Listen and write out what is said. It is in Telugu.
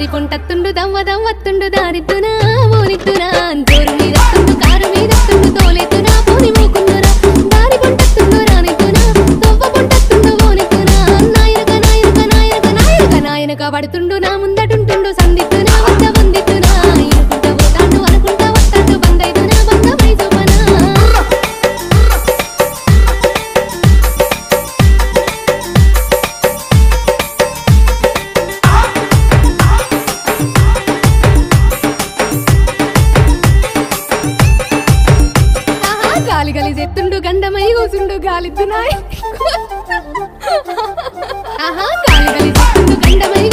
దారి పొంటత్తుండు దవ్వ దవ్వత్తుండు దారిద్దునా ఓనిద్దునా జోరు మీదత్తుండు కారు మీదత్తుండు తోలెత్తునా పోని మూకుందురా దారి పొంటత్తుండు రానిద్దునా దవ్వ పొంటత్తుండు ఓనిద్దునా నాయనక నాయనక నాయనక నాయనక నాయనక పడుతుండు నా ముందటుంటుండు సందిద్దునా వద్ద వందిద్దునా ఇనుకుంటా పోతాండు అనుకుంటా వస్తాడు బందైదునా బంధమై చూపనా గాలి గలి చెత్తుండు గండమై కూసుండు గాలిద్దునాయ్ ఆహా గాలి గలి చెత్తుండు గండమై